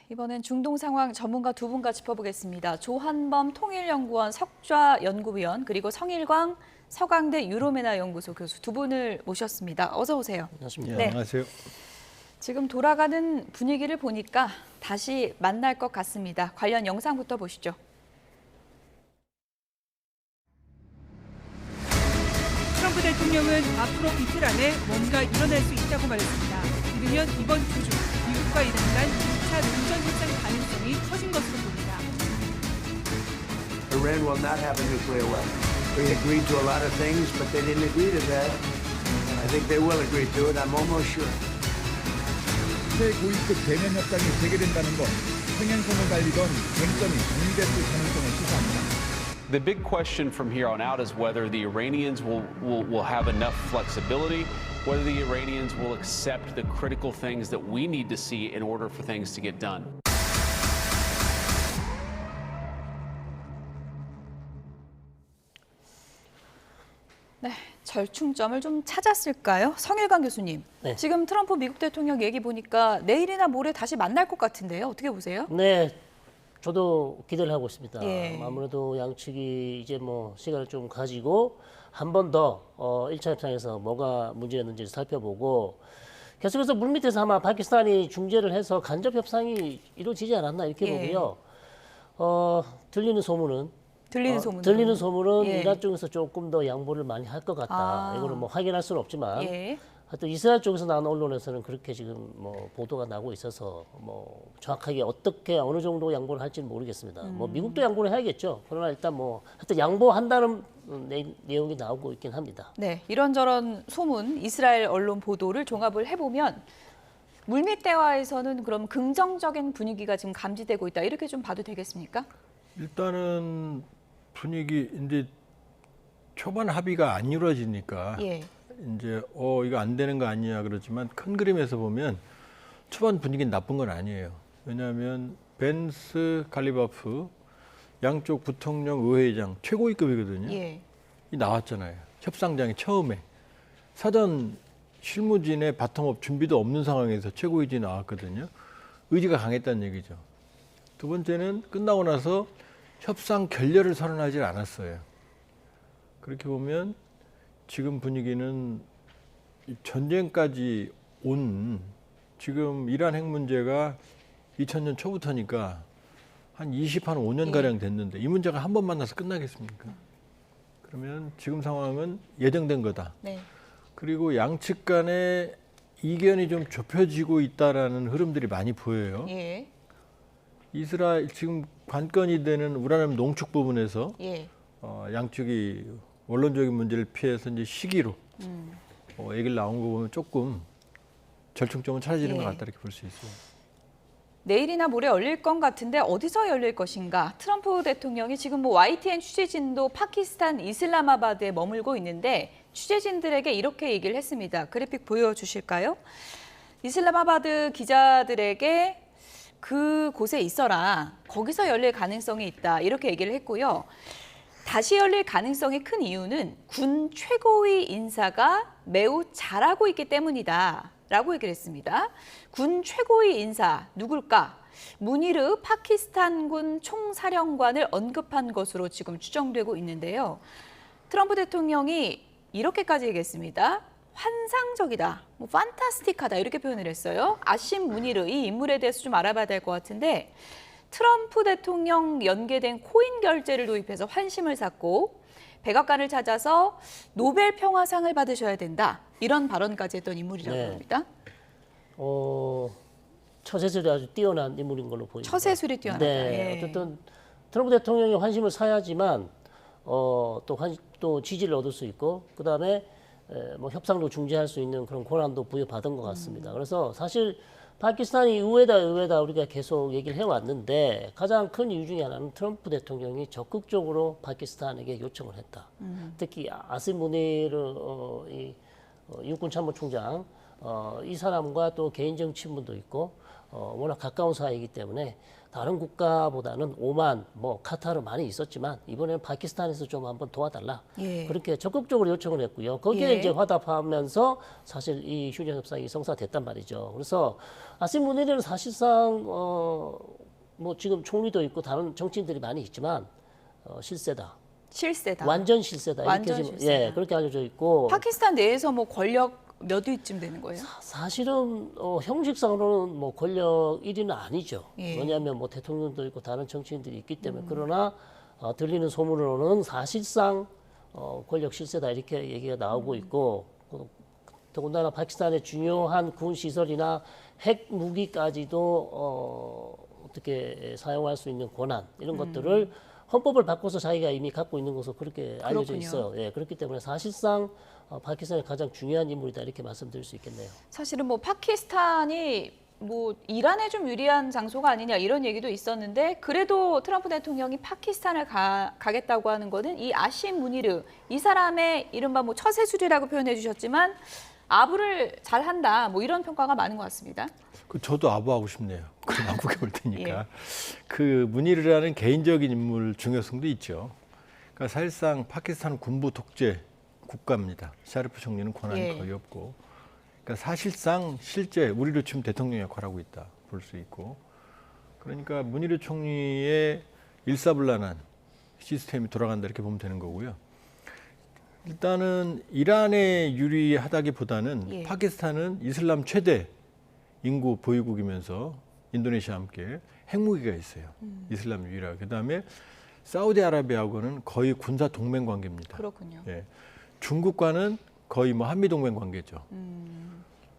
이번엔 중동 상황 전문가 두 분과 짚어보겠습니다. 조한범 통일연구원 석좌연구위원 그리고 성일광 서강대 유로메나 연구소 교수 두 분을 모셨습니다. 어서 오세요. 안녕하십니까. 네. 안녕하세요. 지금 돌아가는 분위기를 보니까 다시 만날 것 같습니다. 관련 영상부터 보시죠. 트럼프 대통령은 앞으로 이틀 안에 뭔가 일어날 수 있다고 말했습니다. 이르면 이번 주 중 미국과 이란 간 2차 농전 협상 가능성이 커진 것으로 보입니다. Iran will not have a nuclear weapon. We agreed to a lot of things, but they didn't agree to that. And I think they will agree to it. I'm almost sure. 최고위급 대면 협상이 재개된다는 건 평행선을 달리던 쟁점이 정리됐을 가능성을 시사합니다. The big question from here on out is whether the Iranians will have enough flexibility, whether the Iranians will accept the critical things that we need to see in order for things to get done. 네, 절충점을 좀 찾았을까요? 성일광 교수님. 네. 지금 트럼프 미국 대통령 얘기 보니까 내일이나 모레 다시 만날 것 같은데요. 어떻게 보세요? 네, 저도 기대를 하고 있습니다. 예. 아무래도 양측이 이제 뭐 시간을 좀 가지고 한 번 더 1차 협상에서 뭐가 문제였는지를 살펴보고 계속해서 물밑에서 아마 파키스탄이 중재를 해서 간접 협상이 이루어지지 않았나 이렇게 예. 보고요. 들리는 소문은 들리는 예. 이란 쪽에서 조금 더 양보를 많이 할 것 같다. 이거는 뭐 확인할 수는 없지만 예. 하여튼 이스라엘 쪽에서 나온 언론에서는 그렇게 지금 뭐 보도가 나고 있어서 뭐 정확하게 어떻게 어느 정도 양보를 할지는 모르겠습니다. 뭐 미국도 양보를 해야겠죠. 그러나 일단 뭐 하여튼 양보한다는 내용이 나오고 있긴 합니다. 네, 이런저런 소문, 이스라엘 언론 보도를 종합을 해보면 물밑 대화에서는 그럼 긍정적인 분위기가 지금 감지되고 있다. 이렇게 좀 봐도 되겠습니까? 일단은 분위기 이제 초반 합의가 안 이루어지니까 예. 이제 이거 안 되는 거 아니야 그렇지만 큰 그림에서 보면 초반 분위기는 나쁜 건 아니에요. 왜냐하면 벤스 갈리바프 양쪽 부통령 의회의장 최고위급이거든요. 예. 이 나왔잖아요. 협상장에 처음에 사전 실무진의 바텀업 준비도 없는 상황에서 최고위진이 나왔거든요. 의지가 강했다는 얘기죠. 두 번째는 끝나고 나서 협상 결렬을 선언하지 않았어요. 그렇게 보면 지금 분위기는 전쟁까지 온 지금 이란 핵 문제가 2000년 초부터니까 한 5년가량 됐는데 이 문제가 한 번 만나서 끝나겠습니까? 그러면 지금 상황은 예정된 거다. 네. 그리고 양측 간에 이견이 좀 좁혀지고 있다라는 흐름들이 많이 보여요. 예. 이스라엘 지금 관건이 되는 우라늄 농축 부분에서 예. 양측이 원론적인 문제를 피해서 이제 시기로 얘기를 나온 거 보면 조금 절충점은 찾아지는 예. 것 같다 이렇게 볼 수 있어요. 내일이나 모레 열릴 것 같은데 어디서 열릴 것인가? 트럼프 대통령이 지금 뭐 YTN 취재진도 파키스탄 이슬라마바드에 머물고 있는데 취재진들에게 이렇게 얘기를 했습니다. 그래픽 보여주실까요? 이슬라마바드 기자들에게 그곳에 있어라. 거기서 열릴 가능성이 있다. 이렇게 얘기를 했고요. 다시 열릴 가능성이 큰 이유는 군 최고위 인사가 매우 잘하고 있기 때문이다. 라고 얘기를 했습니다. 군 최고위 인사 누굴까? 무니르 파키스탄군 총사령관을 언급한 것으로 지금 추정되고 있는데요. 트럼프 대통령이 이렇게까지 얘기했습니다. 환상적이다, 뭐 판타스틱하다 이렇게 표현을 했어요. 아심 무니르 이 인물에 대해서 좀 알아봐야 될 것 같은데 트럼프 대통령 연계된 코인 결제를 도입해서 환심을 샀고 백악관을 찾아서 노벨 평화상을 받으셔야 된다. 이런 발언까지 했던 인물이라고 네. 합니다. 처세술이 아주 뛰어난 인물인 걸로 보입니다. 처세술이 뛰어나다. 네, 예. 어쨌든 트럼프 대통령이 환심을 사야지만 또 지지를 얻을 수 있고 그다음에 뭐 협상도 중재할 수 있는 그런 권한도 부여받은 것 같습니다. 그래서 사실 파키스탄이 의외다 우리가 계속 얘기를 해왔는데 가장 큰 이유 중에 하나는 트럼프 대통령이 적극적으로 파키스탄에게 요청을 했다. 특히 아심 무니르 육군 참모총장 이 사람과 또 개인적 친분도 있고 워낙 가까운 사이이기 때문에 다른 국가보다는 오만, 뭐 카타르 많이 있었지만 이번에는 파키스탄에서 좀 한번 도와달라. 예. 그렇게 적극적으로 요청을 했고요. 거기에 예. 이제 화답하면서 사실 이 휴전 협상이 성사됐단 말이죠. 그래서 아심 문의는 사실상 뭐 지금 총리도 있고 다른 정치인들이 많이 있지만 실세다. 실세다. 완전 실세다. 완전 이렇게 지금 실세다. 예, 그렇게 알려져 있고 파키스탄 내에서 뭐 권력 몇 위쯤 되는 거예요? 사실은 형식상으로는 뭐 권력 1위는 아니죠. 예. 왜냐하면 뭐 대통령도 있고 다른 정치인들이 있기 때문에 그러나 들리는 소문으로는 사실상 권력 실세다 이렇게 얘기가 나오고 있고 더군다나 파키스탄의 중요한 군 시설이나 핵 무기까지도 어떻게 사용할 수 있는 권한 이런 것들을 헌법을 바꿔서 자기가 이미 갖고 있는 것으로 그렇게 알려져 그렇군요. 있어요. 예, 그렇기 때문에 사실상 파키스탄의 가장 중요한 인물이다 이렇게 말씀드릴 수 있겠네요. 사실은 뭐 파키스탄이 뭐 이란에 좀 유리한 장소가 아니냐 이런 얘기도 있었는데 그래도 트럼프 대통령이 파키스탄을 가겠다고 하는 거는 이 아심 무니르 이 사람의 이른바 뭐 처세술이라고 표현해 주셨지만 아부를 잘한다 뭐 이런 평가가 많은 것 같습니다. 저도 아부하고 싶네요. 그럼 한국에 올 테니까. 예. 그 무니르라는 개인적인 인물 중요성도 있죠. 그러니까 사실상 파키스탄 군부 독재 국가입니다. 샤리프 총리는 권한이 예. 거의 없고. 그러니까 사실상 실제 우리로 치면 대통령 역할하고 있다 볼 수 있고. 그러니까 무니르 총리의 일사불란한 시스템이 돌아간다 이렇게 보면 되는 거고요. 일단은 이란에 유리하다기보다는 예. 파키스탄은 이슬람 최대 인구 보유국이면서 인도네시아와 함께 핵무기가 있어요. 이슬람 유일하게. 그다음에 사우디아라비아하고는 거의 군사 동맹 관계입니다. 그렇군요. 예. 중국과는 거의 뭐 한미 동맹 관계죠.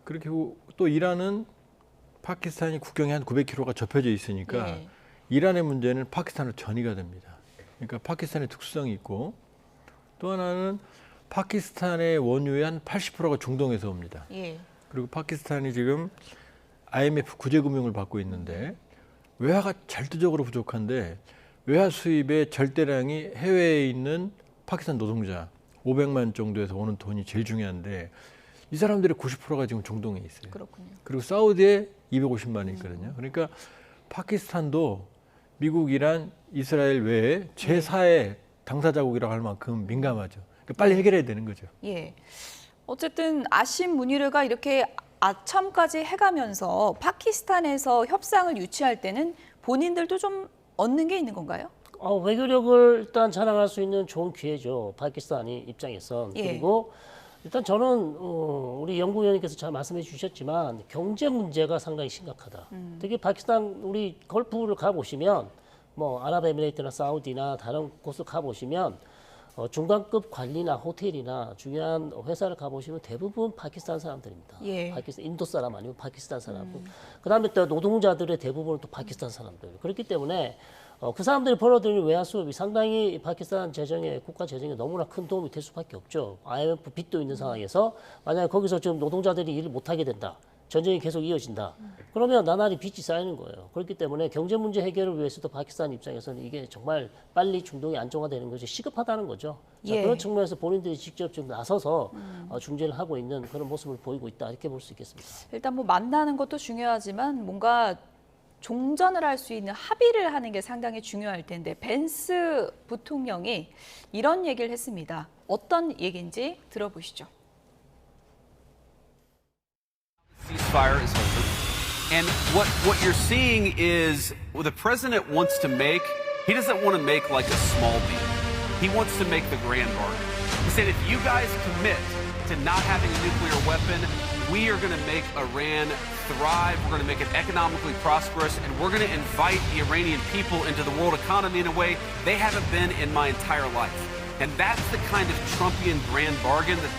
그렇게 또 이란은 파키스탄이 국경에 한 900km가 접혀져 있으니까 예. 이란의 문제는 파키스탄으로 전이가 됩니다. 그러니까 파키스탄의 특수성이 있고 또 하나는 파키스탄의 원유의 한 80%가 중동에서 옵니다. 예. 그리고 파키스탄이 지금 IMF 구제금융을 받고 있는데 외화가 절대적으로 부족한데 외화 수입의 절대량이 해외에 있는 파키스탄 노동자 500만 정도에서 오는 돈이 제일 중요한데 이 사람들의 90%가 지금 중동에 있어요. 그렇군요. 그리고 사우디에 250만이 있거든요. 그러니까 파키스탄도 미국, 이란, 이스라엘 외에 제4의 당사자국이라고 할 만큼 민감하죠. 그러니까 빨리 해결해야 되는 거죠. 예. 어쨌든 아심 무니르가 이렇게 아첨까지 해가면서 파키스탄에서 협상을 유치할 때는 본인들도 좀 얻는 게 있는 건가요? 외교력을 일단 자랑할 수 있는 좋은 기회죠. 파키스탄이 입장에선. 예. 그리고 일단 저는 우리 연구위원님께서 잘 말씀해 주셨지만 경제 문제가 상당히 심각하다. 특히 파키스탄 우리 걸프를 가보시면 뭐 아랍에미레이트나 사우디나 다른 곳을 가보시면 중간급 관리나 호텔이나 중요한 회사를 가보시면 대부분 파키스탄 사람들입니다. 예. 파키스탄, 인도 사람 아니면 파키스탄 사람. 그다음에 또 노동자들의 대부분은 또 파키스탄 사람들. 그렇기 때문에 그 사람들이 벌어들이는 외화 수입이 상당히 파키스탄 재정에 국가 재정에 너무나 큰 도움이 될 수밖에 없죠. IMF 빚도 있는 상황에서 만약에 거기서 지금 노동자들이 일을 못하게 된다. 전쟁이 계속 이어진다. 그러면 나날이 빚이 쌓이는 거예요. 그렇기 때문에 경제 문제 해결을 위해서도 파키스탄 입장에서는 이게 정말 빨리 중동이 안정화되는 것이 시급하다는 거죠. 자, 예. 그런 측면에서 본인들이 직접 좀 나서서 중재를 하고 있는 그런 모습을 보이고 있다. 이렇게 볼 수 있겠습니다. 일단 뭐 만나는 것도 중요하지만 뭔가 종전을 할 수 있는 합의를 하는 게 상당히 중요할 텐데 벤스 부통령이 이런 얘기를 했습니다. 어떤 얘기인지 들어보시죠. Ceasefire is over. And what you're seeing is what the president wants to make, he doesn't want to make like a small deal. He wants to make the grand bargain. He said, if you guys commit to not having a nuclear weapon, we are going to make Iran thrive. We're going to make it economically prosperous, and we're going to invite the Iranian people into the world economy in a way they haven't been in my entire life. And that's the kind of Trumpian grand bargain that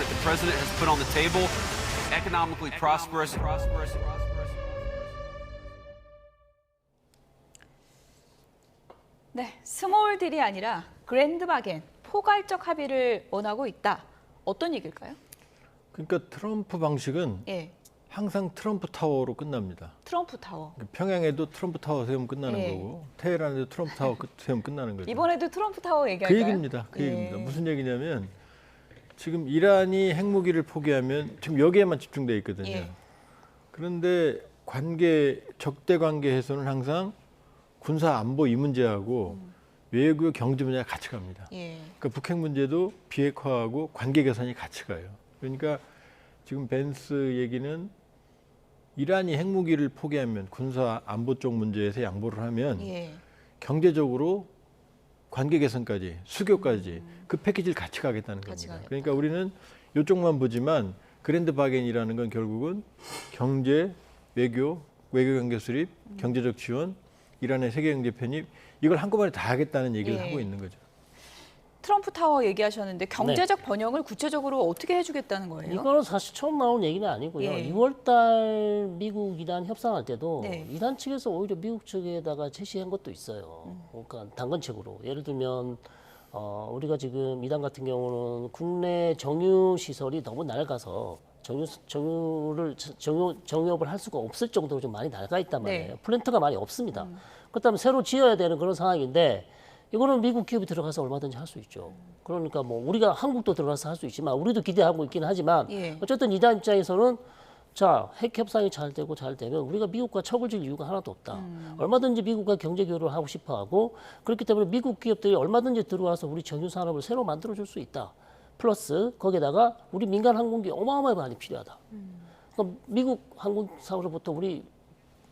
the president has put on the table. Economically prosperous. 네, 스몰 딜이 아니라 그랜드 바겐, 포괄적 합의를 원하고 있다. 어떤 얘기일까요? 그러니까 트럼프 방식은 예, 항상 트럼프 타워로 끝납니다. 트럼프 타워. 평양에도 트럼프 타워 세우면 끝나는 예. 거고 테헤란에도 트럼프 타워 세우면 끝나는 거죠. 이번에도 트럼프 타워 그 얘기할까요? 얘기입니다. 그 예. 얘기입니다. 무슨 얘기냐면 지금 이란이 핵무기를 포기하면 지금 여기에만 집중돼 있거든요. 예. 그런데 적대 관계 해소는 항상 군사 안보 이 문제하고 외교 경제 문제가 같이 갑니다. 예. 그러니까 북핵 문제도 비핵화하고 관계 개선이 같이 가요. 그러니까 지금 벤스 얘기는 이란이 핵무기를 포기하면 군사 안보 쪽 문제에서 양보를 하면 예. 경제적으로 관계 개선까지 수교까지 그 패키지를 같이 가겠다는 같이 겁니다. 가겠다. 그러니까 우리는 이쪽만 보지만 그랜드 바겐이라는 건 결국은 경제, 외교 관계 수립, 경제적 지원, 이란의 세계 경제 편입 이걸 한꺼번에 다 하겠다는 얘기를 예. 하고 있는 거죠. 트럼프 타워 얘기하셨는데 경제적 번영을 구체적으로 어떻게 해주겠다는 거예요? 이거는 사실 처음 나온 얘기는 아니고요. 예. 2월달 미국 이란 협상할 때도 네. 이란 측에서 오히려 미국 측에다가 제시한 것도 있어요. 그러니까 당근책으로 예를 들면 우리가 지금 이란 같은 경우는 국내 정유 시설이 너무 낡아서 정유업을 할 수가 없을 정도로 좀 많이 낡아 있단 말이에요. 네. 플랜트가 많이 없습니다. 그렇다면 새로 지어야 되는 그런 상황인데 이거는 미국 기업이 들어가서 얼마든지 할 수 있죠. 그러니까 뭐 우리가 한국도 들어가서 할 수 있지만 우리도 기대하고 있긴 하지만 예. 어쨌든 이란 입장에서는 자, 핵 협상이 잘 되면 우리가 미국과 척을 질 이유가 하나도 없다. 얼마든지 미국과 경제 교류를 하고 싶어 하고 그렇기 때문에 미국 기업들이 얼마든지 들어와서 우리 정유 산업을 새로 만들어 줄 수 있다. 플러스 거기에다가 우리 민간 항공기 어마어마하게 많이 필요하다. 그러니까 미국 항공사로부터 우리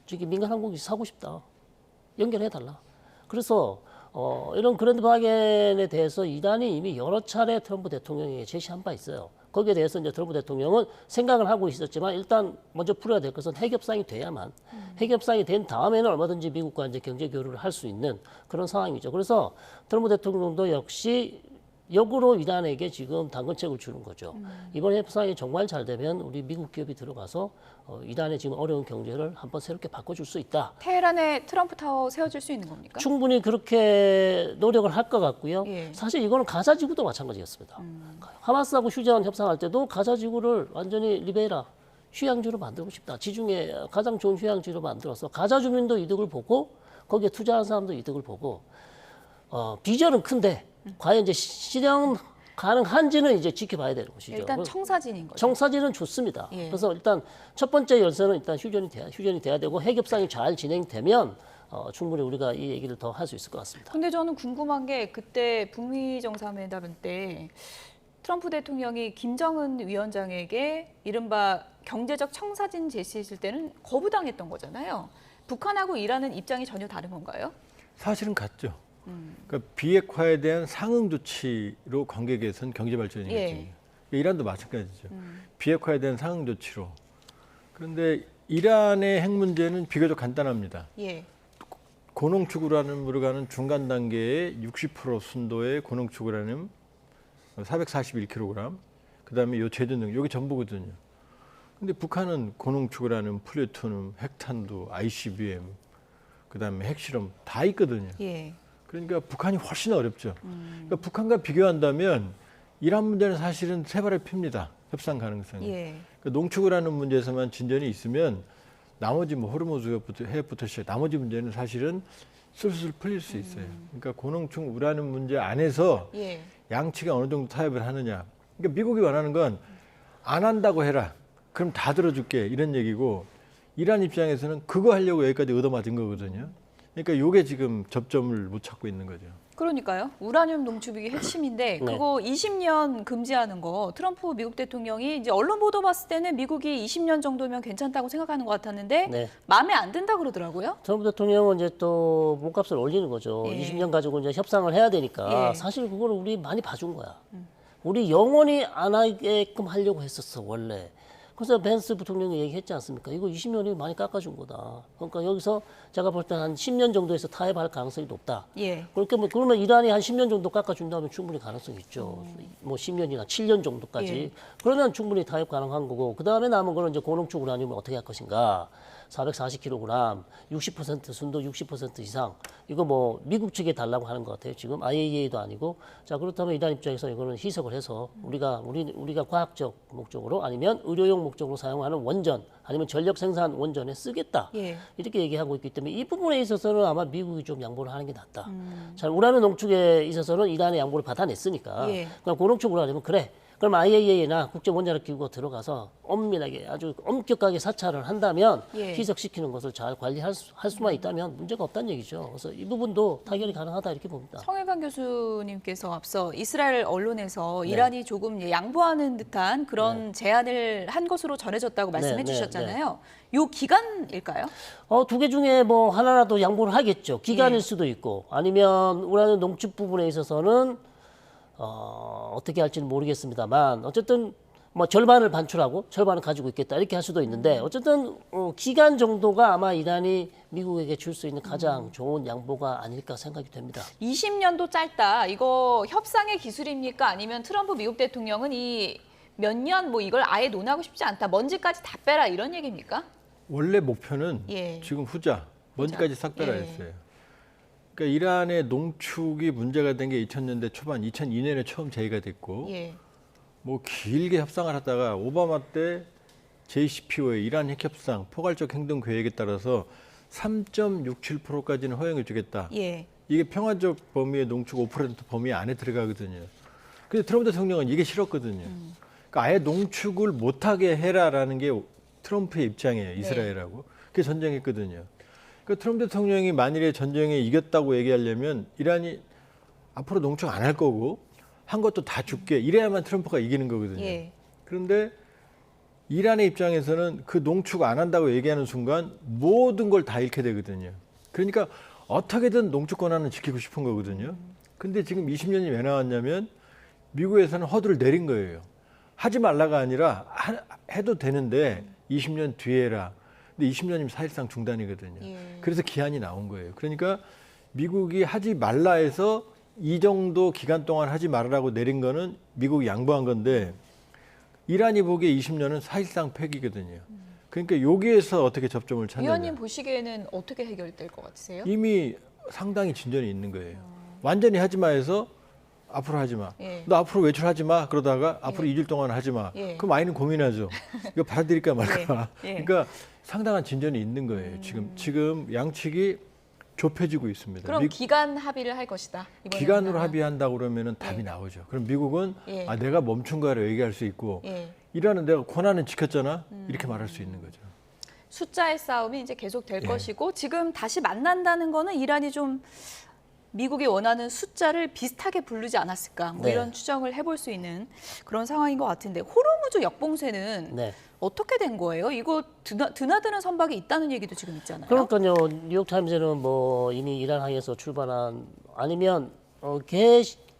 저기 민간 항공기 사고 싶다. 연결해 달라. 그래서 이런 그랜드 바겐에 대해서 이란이 이미 여러 차례 트럼프 대통령에게 제시한 바 있어요. 거기에 대해서 이제 트럼프 대통령은 생각을 하고 있었지만 일단 먼저 풀어야 될 것은 핵 협상이 돼야만 핵 협상이 된 다음에는 얼마든지 미국과 이제 경제 교류를 할 수 있는 그런 상황이죠. 그래서 트럼프 대통령도 역시 역으로 이란에게 지금 당근책을 주는 거죠. 이번 협상이 정말 잘 되면 우리 미국 기업이 들어가서 이란의 지금 어려운 경제를 한번 새롭게 바꿔줄 수 있다. 테헤란에 트럼프 타워 세워질 수 있는 겁니까? 충분히 그렇게 노력을 할 것 같고요. 예. 사실 이거는 가자 지구도 마찬가지였습니다. 하마스하고 휴전 협상할 때도 가자 지구를 완전히 리베라 휴양지로 만들고 싶다. 지중해 가장 좋은 휴양지로 만들어서 가자 주민도 이득을 보고 거기에 투자한 사람도 이득을 보고 비전은 큰데 과연 이제 실현 가능한지는 이제 지켜봐야 되는 것이죠. 일단 청사진인 거죠. 청사진은 좋습니다. 예. 그래서 일단 첫 번째 열쇠는 일단 휴전이 돼야 되고 핵 협상이 잘 진행되면 충분히 우리가 이 얘기를 더 할 수 있을 것 같습니다. 근데 저는 궁금한 게 그때 북미 정상회담 때 트럼프 대통령이 김정은 위원장에게 이른바 경제적 청사진 제시했을 때는 거부당했던 거잖아요. 북한하고 이란은 입장이 전혀 다른 건가요? 사실은 같죠. 그러니까 비핵화에 대한 상응 조치로 관계 개선, 경제 발전이겠죠. 예. 이란도 마찬가지죠. 비핵화에 대한 상응 조치로. 그런데 이란의 핵 문제는 비교적 간단합니다. 예. 고농축으로 가는 중간 단계의 60% 순도의 고농축으라늄 441kg, 그다음에 요 제조 능력 여기 전부거든요. 근데 북한은 고농축으라늄, 플루토늄, 핵탄두, ICBM, 그다음에 핵실험 다 있거든요. 예. 그러니까 북한이 훨씬 어렵죠. 그러니까 북한과 비교한다면 이란 문제는 사실은 세 발을 핍니다. 협상 가능성이. 예. 그러니까 농축으라는 문제에서만 진전이 있으면 나머지 뭐 호르무즈부터 해협부터 시작 나머지 문제는 사실은 술술 풀릴 수 있어요. 그러니까 고농축 우라늄 문제 안에서 예. 양측이 어느 정도 타협을 하느냐. 그러니까 미국이 원하는 건 안 한다고 해라. 그럼 다 들어줄게 이런 얘기고 이란 입장에서는 그거 하려고 여기까지 얻어맞은 거거든요. 그러니까 이게 지금 접점을 못 찾고 있는 거죠. 그러니까요. 우라늄 농축이 핵심인데 그거 20년 금지하는 거 트럼프 미국 대통령이 이제 언론 보도 봤을 때는 미국이 20년 정도면 괜찮다고 생각하는 것 같았는데 네. 마음에 안 든다 그러더라고요. 트럼프 대통령은 이제 또 몸값을 올리는 거죠. 예. 20년 가지고 이제 협상을 해야 되니까 예. 사실 그거를 우리 많이 봐준 거야. 우리 영원히 안 하게끔 하려고 했었어 원래. 그래서 벤스 부통령이 얘기했지 않습니까? 이거 20년이 많이 깎아준 거다. 그러니까 여기서 제가 볼 때 한 10년 정도에서 타협할 가능성이 높다. 예. 그렇게 뭐 그러면 이란이 한 10년 정도 깎아준다면 충분히 가능성이 있죠. 뭐 10년이나 7년 정도까지. 예. 그러면 충분히 타협 가능한 거고 그 다음에 남은 거는 이제 고농축 우라늄을 어떻게 할 것인가. 440kg, 60% 순도 60% 이상. 이거 뭐 미국 측에 달라고 하는 것 같아요. 지금 IAEA도 아니고. 자 그렇다면 이란 입장에서 이거는 희석을 해서 우리가 과학적 목적으로 아니면 의료용 목적으로 사용하는 원전 아니면 전력 생산 원전에 쓰겠다. 예. 이렇게 얘기하고 있기 때문에 이 부분에 있어서는 아마 미국이 좀 양보를 하는 게 낫다. 자 우라늄 농축에 있어서는 이란의 양보를 받아냈으니까. 예. 그냥 고농축 우라늄은 그래. 그럼 IAEA나 국제원자력기구가 들어가서 엄밀하게 아주 엄격하게 사찰을 한다면 예. 희석시키는 것을 잘 관리할 수만 있다면 문제가 없다는 얘기죠. 그래서 이 부분도 타결이 가능하다 이렇게 봅니다. 성일관 교수님께서 앞서 이스라엘 언론에서 이란이 조금 양보하는 듯한 그런 제안을 한 것으로 전해졌다고 말씀해 주셨잖아요. 요 기간일까요? 두 개 중에 뭐 하나라도 양보를 하겠죠. 기간일 수도 있고 아니면 우라늄 농축 부분에 있어서는 어떻게 할지는 모르겠습니다만 어쨌든 뭐 절반을 반출하고 절반을 가지고 있겠다 이렇게 할 수도 있는데 어쨌든 기간 정도가 아마 이란이 미국에게 줄 수 있는 가장 좋은 양보가 아닐까 생각이 됩니다. 20년도 짧다. 이거 협상의 기술입니까? 아니면 트럼프 미국 대통령은 이 몇 년 뭐 이걸 아예 논하고 싶지 않다. 먼지까지 다 빼라 이런 얘기입니까? 원래 목표는 예. 지금 후자, 먼지까지 싹 빼라 예. 했어요. 그러니까 이란의 농축이 문제가 된 게 2000년대 초반, 2002년에 처음 제의가 됐고 예. 뭐 길게 협상을 하다가 오바마 때 JCPOA 이란 핵협상 포괄적 행동 계획에 따라서 3.67%까지는 허용해 주겠다. 예. 이게 평화적 범위의 농축 5% 범위 안에 들어가거든요. 근데 트럼프 대통령은 이게 싫었거든요. 그러니까 아예 농축을 못하게 해라라는 게 트럼프의 입장이에요. 이스라엘하고. 그게 전쟁했거든요. 그러니까 트럼프 대통령이 만일에 전쟁에 이겼다고 얘기하려면 이란이 앞으로 농축 안 할 거고 한 것도 다 줄게 이래야만 트럼프가 이기는 거거든요. 예. 그런데 이란의 입장에서는 그 농축 안 한다고 얘기하는 순간 모든 걸 다 잃게 되거든요. 그러니까 어떻게든 농축 권한은 지키고 싶은 거거든요. 근데 지금 20년이 왜 나왔냐면 미국에서는 허들을 내린 거예요. 하지 말라가 아니라 해도 되는데 20년 뒤에 해라. 근데 20년이면 사실상 중단이거든요. 예. 그래서 기한이 나온 거예요. 그러니까 미국이 하지 말라 해서 이 정도 기간 동안 하지 말라고 내린 거는 미국이 양보한 건데 이란이 보기에 20년은 사실상 폐기거든요. 그러니까 여기에서 어떻게 접점을 찾느냐. 위원님 보시기에는 어떻게 해결될 것 같으세요? 이미 상당히 진전이 있는 거예요. 완전히 하지 마 해서 앞으로 하지 마. 예. 너 앞으로 외출하지 마. 그러다가 앞으로 2주 동안 하지 마. 예. 그럼 아이는 고민하죠. 이거 받아들일까 말까. 예. 예. 그러니까 상당한 진전이 있는 거예요. 지금 양측이 좁혀지고 있습니다. 그럼 기간 합의를 할 것이다. 이번에 기간으로 한다면. 합의한다고 그러면은 답이 나오죠. 그럼 미국은 예. 내가 멈춘 거야라고 얘기할 수 있고 예. 이란은 내가 권한은 지켰잖아. 이렇게 말할 수 있는 거죠. 숫자의 싸움이 이제 계속 될 예. 것이고 지금 다시 만난다는 거는 이란이 좀 미국이 원하는 숫자를 비슷하게 부르지 않았을까 뭐 네. 이런 추정을 해볼 수 있는 그런 상황인 것 같은데 호르무즈 역봉쇄는 네. 어떻게 된 거예요? 이거 드나드는 선박이 있다는 얘기도 지금 있잖아요. 그러니까요. 뉴욕타임즈는 뭐 이미 이란항에서 출발한 아니면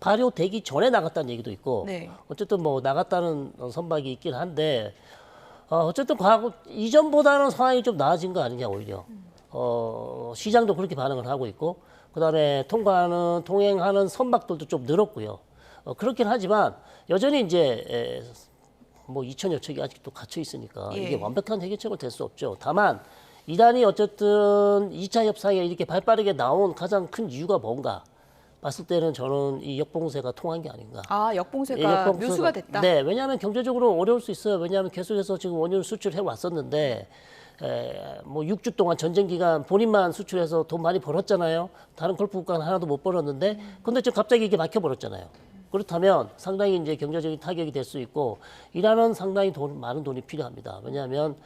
발효되기 전에 나갔다는 얘기도 있고 네. 어쨌든 뭐 나갔다는 선박이 있긴 한데 어쨌든 과거 이전보다는 상황이 좀 나아진 거 아니냐 오히려 시장도 그렇게 반응을 하고 있고 그다음에 통행하는 선박들도 좀 늘었고요. 그렇긴 하지만 여전히 이제 뭐 2천여 척이 아직도 갇혀 있으니까 예. 이게 완벽한 해결책은 될 수 없죠. 다만 이란이 어쨌든 2차 협상에 이렇게 발빠르게 나온 가장 큰 이유가 뭔가 봤을 때는 저는 이 역봉쇄가 통한 게 아닌가. 아, 역봉쇄가 묘수가 됐다. 네, 왜냐하면 경제적으로 어려울 수 있어요. 왜냐하면 계속해서 지금 원유를 수출해 왔었는데 뭐 6주 동안 전쟁 기간 본인만 수출해서 돈 많이 벌었잖아요. 다른 걸프 국가는 하나도 못 벌었는데, 근데 지금 갑자기 이게 막혀버렸잖아요. 그렇다면 상당히 이제 경제적인 타격이 될 수 있고, 이란은 상당히 많은 돈이 필요합니다. 왜냐하면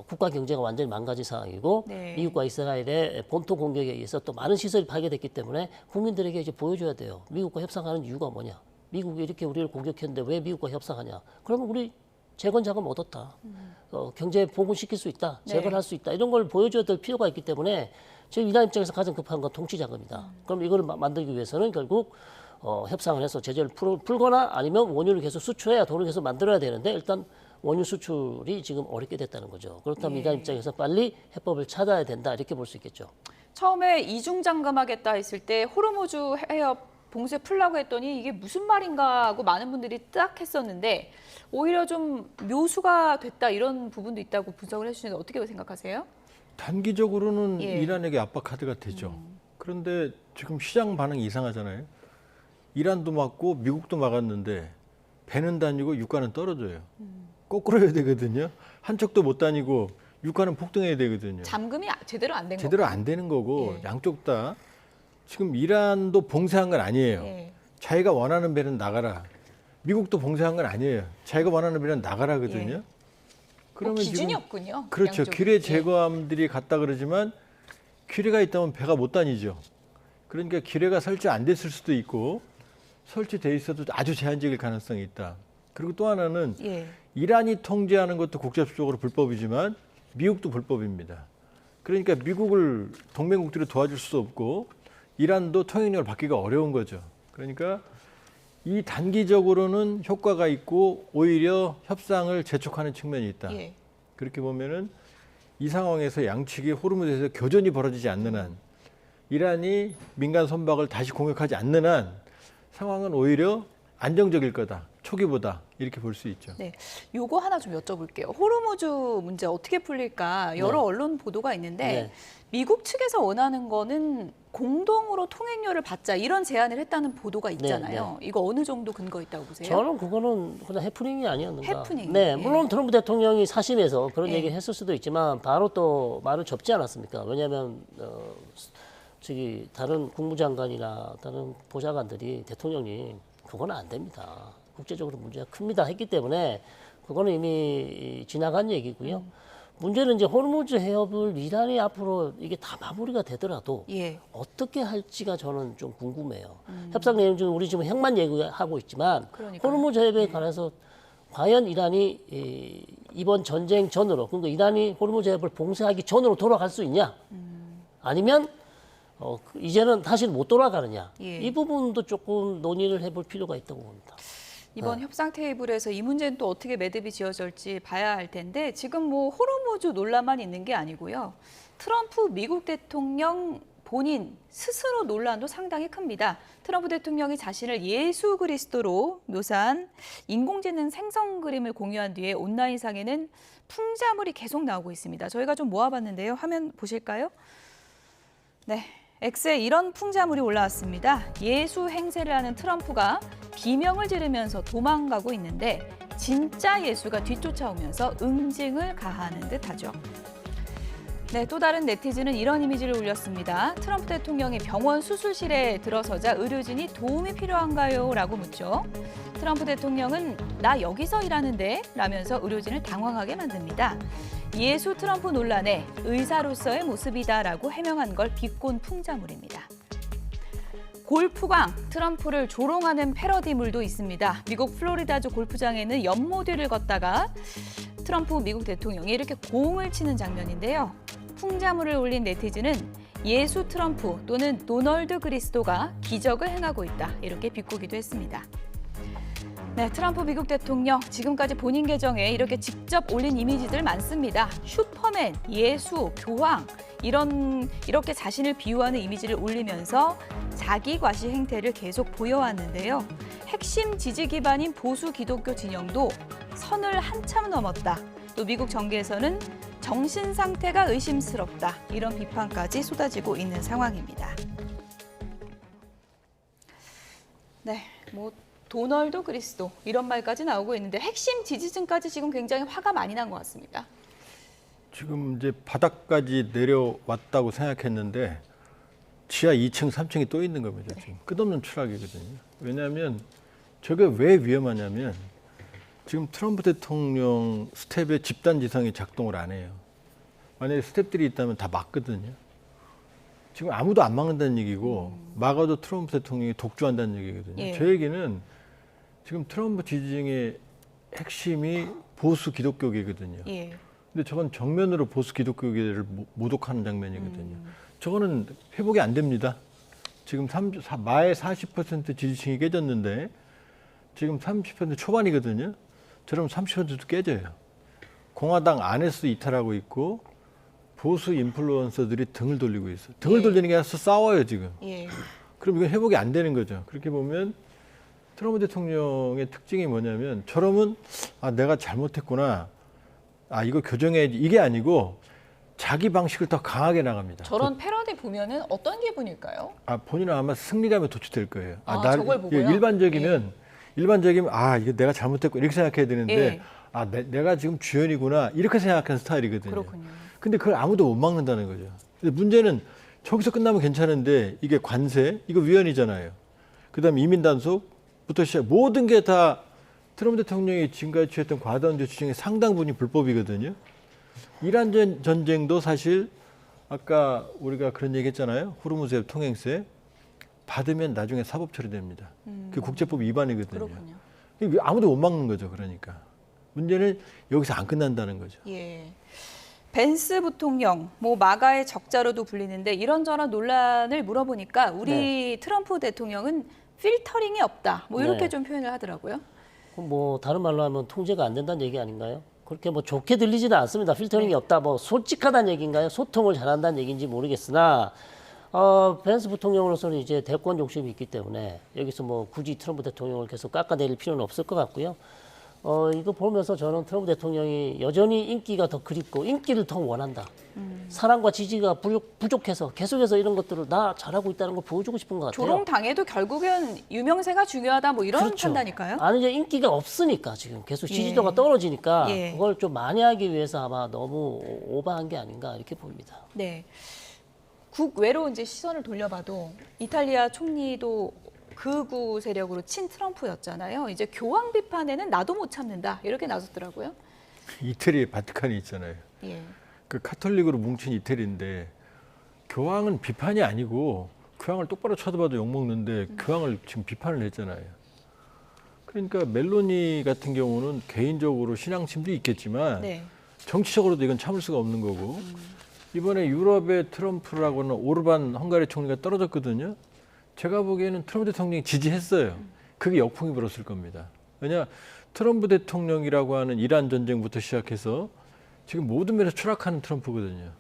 국가 경제가 완전히 망가진 상황이고, 네. 미국과 이스라엘의 본토 공격에 의해서 또 많은 시설이 파괴됐기 때문에 국민들에게 이제 보여줘야 돼요. 미국과 협상하는 이유가 뭐냐? 미국이 이렇게 우리를 공격했는데 왜 미국과 협상하냐? 그러면 우리 재건 자금 얻었다. 경제 복원시킬 수 있다. 재건할 수 있다. 이런 걸 보여줘야 될 필요가 있기 때문에 지금 이란 입장에서 가장 급한 건 통치 자금이다. 그럼 이걸 만들기 위해서는 결국 협상을 해서 제재를 풀거나 아니면 원유를 계속 수출해야 돈을 계속 만들어야 되는데 일단 원유 수출이 지금 어렵게 됐다는 거죠. 그렇다면 이란 입장에서 빨리 해법을 찾아야 된다. 이렇게 볼 수 있겠죠. 처음에 이중 잠금하겠다 했을 때 호르무즈 해협 봉쇄 풀라고 했더니 이게 무슨 말인가 하고 많은 분들이 딱 했었는데 오히려 좀 묘수가 됐다 이런 부분도 있다고 분석을 해주시는데 어떻게 생각하세요? 단기적으로는 예. 이란에게 압박 카드가 되죠. 그런데 지금 시장 반응이 이상하잖아요. 이란도 막고 미국도 막았는데 배는 다니고 유가는 떨어져요. 거꾸로 해야 되거든요. 한쪽도 못 다니고 유가는 폭등해야 되거든요. 잠금이 제대로 안 된 거고. 제대로 안 되는 거고 예. 양쪽 다 지금 이란도 봉쇄한 건 아니에요. 예. 자기가 원하는 배는 나가라. 미국도 봉쇄한 건 아니에요. 자기가 원하는 배는 나가라거든요. 예. 그러면 기준이 지금 없군요. 그렇죠. 양쪽에. 길에 예. 제거함들이 갔다 그러지만 기뢰가 있다면 배가 못 다니죠. 그러니까 기뢰가 설치 안 됐을 수도 있고 설치돼 있어도 아주 제한적일 가능성이 있다. 그리고 또 하나는 예. 이란이 통제하는 것도 국제법적으로 불법이지만 미국도 불법입니다. 그러니까 미국을 동맹국들이 도와줄 수 없고 이란도 통행력을 받기가 어려운 거죠. 그러니까 이 단기적으로는 효과가 있고 오히려 협상을 재촉하는 측면이 있다. 예. 그렇게 보면은 이 상황에서 양측이 호르무즈에서 교전이 벌어지지 않는 한 이란이 민간 선박을 다시 공격하지 않는 한 상황은 오히려 안정적일 거다. 초기보다 이렇게 볼 수 있죠. 네, 요거 하나 좀 여쭤볼게요. 호르무즈 문제 어떻게 풀릴까 여러 네. 언론 보도가 있는데 네. 미국 측에서 원하는 거는 공동으로 통행료를 받자 이런 제안을 했다는 보도가 있잖아요. 이거 어느 정도 근거 있다고 보세요? 저는 그거는 그냥 해프닝이 아니었는가. 해프닝. 네, 예. 물론 트럼프 대통령이 사심해서 그런 예. 얘기를 했을 수도 있지만 바로 또 말을 접지 않았습니까? 왜냐하면 저기 다른 국무장관이나 다른 보좌관들이 대통령이 그건 안 됩니다. 국제적으로 문제가 큽니다 했기 때문에 그거는 이미 지나간 얘기고요. 문제는 이제 호르무즈 해협을 이란이 앞으로 이게 다 마무리가 되더라도 예. 어떻게 할지가 저는 좀 궁금해요. 협상 내용 중 우리 지금 핵만 얘기하고 있지만 그러니까요. 호르무즈 해협에 관해서 과연 이란이 이번 전쟁 전으로 그러니까 이란이 호르무즈 해협을 봉쇄하기 전으로 돌아갈 수 있냐? 아니면 이제는 다시 못 돌아가느냐? 예. 이 부분도 조금 논의를 해볼 필요가 있다고 봅니다. 이번 협상 테이블에서 이 문제는 또 어떻게 매듭이 지어질지 봐야 할 텐데 지금 뭐 호르무즈 논란만 있는 게 아니고요. 트럼프 미국 대통령 본인 스스로 논란도 상당히 큽니다. 트럼프 대통령이 자신을 예수 그리스도로 묘사한 인공지능 생성 그림을 공유한 뒤에 온라인상에는 풍자물이 계속 나오고 있습니다. 저희가 좀 모아봤는데요. 화면 보실까요? 네. X에 이런 풍자물이 올라왔습니다. 예수 행세를 하는 트럼프가 비명을 지르면서 도망가고 있는데 진짜 예수가 뒤쫓아오면서 응징을 가하는 듯하죠. 네, 또 다른 네티즌은 이런 이미지를 올렸습니다. 트럼프 대통령이 병원 수술실에 들어서자 의료진이 도움이 필요한가요? 라고 묻죠. 트럼프 대통령은 나 여기서 일하는데? 라면서 의료진을 당황하게 만듭니다. 예수 트럼프 논란에 의사로서의 모습이다라고 해명한 걸 비꼰 풍자물입니다. 골프광, 트럼프를 조롱하는 패러디물도 있습니다. 미국 플로리다주 골프장에는 연못 위를 걷다가 트럼프 미국 대통령이 이렇게 공을 치는 장면인데요. 풍자물을 올린 네티즌은 예수 트럼프 또는 도널드 그리스도가 기적을 행하고 있다 이렇게 비꼬기도 했습니다. 네, 트럼프 미국 대통령 지금까지 본인 계정에 이렇게 직접 올린 이미지들 많습니다. 슈퍼맨, 예수, 교황 이렇게 자신을 비유하는 이미지를 올리면서 자기 과시 행태를 계속 보여왔는데요. 핵심 지지 기반인 보수 기독교 진영도 선을 한참 넘었다. 또 미국 정계에서는 정신 상태가 의심스럽다. 이런 비판까지 쏟아지고 있는 상황입니다. 네, 도널드 그리스도 이런 말까지 나오고 있는데 핵심 지지층까지 지금 굉장히 화가 많이 난 것 같습니다. 지금 이제 바닥까지 내려왔다고 생각했는데 지하 2층, 3층이 또 있는 겁니다. 지금 끝없는 추락이거든요. 왜냐하면 저게 왜 위험하냐면 지금 트럼프 대통령 스텝의 집단 지성이 작동을 안 해요. 만약에 스텝들이 있다면 다 막거든요. 지금 아무도 안 막는다는 얘기고 막아도 트럼프 대통령이 독주한다는 얘기거든요. 예. 저 얘기는 지금 트럼프 지지층의 핵심이 보수 기독교계거든요. 예. 근데 저건 정면으로 보수 기독교계를 모독하는 장면이거든요. 저거는 회복이 안 됩니다. 지금 마의 40% 지지층이 깨졌는데 지금 30% 초반이거든요. 저러면 30%도 깨져요. 공화당 안에서도 이탈하고 있고 보수 인플루언서들이 등을 돌리고 있어요. 등을 예. 돌리는 게 아니라 싸워요 지금. 예. 그럼 이건 회복이 안 되는 거죠. 그렇게 보면 트럼프 대통령의 특징이 뭐냐면 저러면 내가 잘못했구나. 이거 교정해야지. 이게 아니고 자기 방식을 더 강하게 나갑니다. 저런 패러디 보면은 어떤 기분일까요? 본인은 아마 승리감에 도취될 거예요. 저걸 보고요? 일반적이면 이거 내가 잘못했고 이렇게 생각해야 되는데 예. 내가 지금 주연이구나 이렇게 생각하는 스타일이거든요. 그렇군요. 근데 그걸 아무도 못 막는다는 거죠. 근데 문제는 저기서 끝나면 괜찮은데 이게 관세, 이거 위헌이잖아요. 그다음에 이민 단속부터 시작 모든 게 다 트럼프 대통령이 지금까지 취했던 과도한 조치 중에 상당 부분이 불법이거든요. 이란 전쟁도 사실 아까 우리가 그런 얘기 했잖아요. 호르무즈 통행세 받으면 나중에 사법 처리됩니다. 그 국제법 위반이거든요. 그렇군요. 아무도 못 막는 거죠. 그러니까. 문제는 여기서 안 끝난다는 거죠. 예. 벤스 부통령, 뭐 마가의 적자로도 불리는데 이런저런 논란을 물어보니까 우리 트럼프 대통령은 필터링이 없다. 뭐 이렇게 네. 좀 표현을 하더라고요. 그럼 뭐 다른 말로 하면 통제가 안 된다는 얘기 아닌가요? 그렇게 뭐 좋게 들리지는 않습니다. 필터링이 없다. 뭐 솔직하다는 얘기인가요? 소통을 잘한다는 얘기인지 모르겠으나 벤스 부통령으로서는 이제 대권 욕심이 있기 때문에 여기서 뭐 굳이 트럼프 대통령을 계속 깎아내릴 필요는 없을 것 같고요. 이거 보면서 저는 트럼프 대통령이 여전히 인기가 더 그립고 인기를 더 원한다. 사랑과 지지가 부족해서 계속해서 이런 것들을 나 잘하고 있다는 걸 보여주고 싶은 것 같아요. 조롱당해도 결국은 유명세가 중요하다 뭐 이런 그렇죠. 판단일까요? 아니 이제 인기가 없으니까 지금 계속 지지도가 떨어지니까 예. 그걸 좀 만회하기 위해서 아마 너무 오버한 게 아닌가 이렇게 보입니다. 네. 국외로 이제 시선을 돌려봐도 이탈리아 총리도 극우 세력으로 친 트럼프였잖아요. 이제 교황 비판에는 나도 못 참는다 이렇게 나섰더라고요. 이태리에 바티칸이 있잖아요. 예. 그 카톨릭으로 뭉친 이태리인데 교황은 비판이 아니고 교황을 똑바로 쳐다봐도 욕먹는데 교황을 지금 비판을 했잖아요. 그러니까 멜로니 같은 경우는 개인적으로 신앙심도 있겠지만 네. 정치적으로도 이건 참을 수가 없는 거고 이번에 유럽의 트럼프라고는 오르반 헝가리 총리가 떨어졌거든요. 제가 보기에는 트럼프 대통령이 지지했어요. 그게 역풍이 불었을 겁니다. 왜냐 트럼프 대통령이라고 하는 이란 전쟁부터 시작해서 지금 모든 면에서 추락하는 트럼프거든요.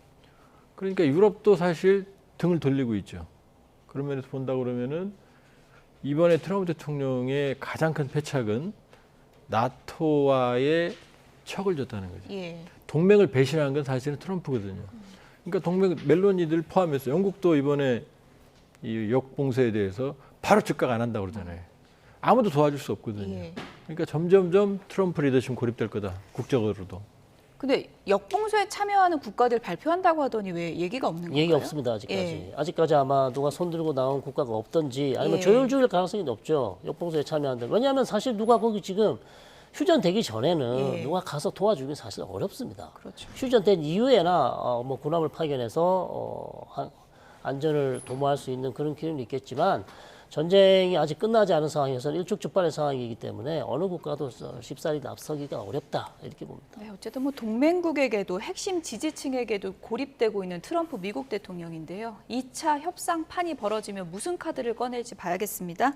그러니까 유럽도 사실 등을 돌리고 있죠. 그런 면에서 본다 그러면은 이번에 트럼프 대통령의 가장 큰 패착은 나토와의 척을 줬다는 거죠. 예. 동맹을 배신한 건 사실은 트럼프거든요. 그러니까 동맹 멜로니들 포함해서 영국도 이번에 이 역봉쇄에 대해서 바로 즉각 안 한다고 그러잖아요. 아무도 도와줄 수 없거든요. 예. 그러니까 점점점 트럼프 리더십 고립될 거다. 국적으로도. 근데 역봉쇄에 참여하는 국가들 발표한다고 하더니 왜 얘기가 없는 건가요? 얘기 없습니다 아직까지. 예. 아직까지 아마 누가 손들고 나온 국가가 없던지 아니면 예. 조율 중일 가능성이 높죠. 역봉쇄에 참여한다. 왜냐하면 사실 누가 거기 지금 휴전되기 전에는 예. 누가 가서 도와주기 사실 어렵습니다. 그렇죠. 휴전된 이후에나 뭐 군함을 파견해서 안전을 도모할 수 있는 그런 기회는 있겠지만 전쟁이 아직 끝나지 않은 상황에서는 일촉즉발의 상황이기 때문에 어느 국가도 쉽사리 납서기가 어렵다 이렇게 봅니다. 네, 어쨌든 뭐 동맹국에게도 핵심 지지층에게도 고립되고 있는 트럼프 미국 대통령인데요. 2차 협상판이 벌어지면 무슨 카드를 꺼낼지 봐야겠습니다.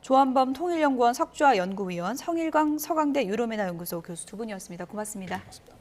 조한범 통일연구원 석좌 연구위원, 성일광 서강대 유로메나 연구소 교수 두 분이었습니다. 고맙습니다. 고맙습니다.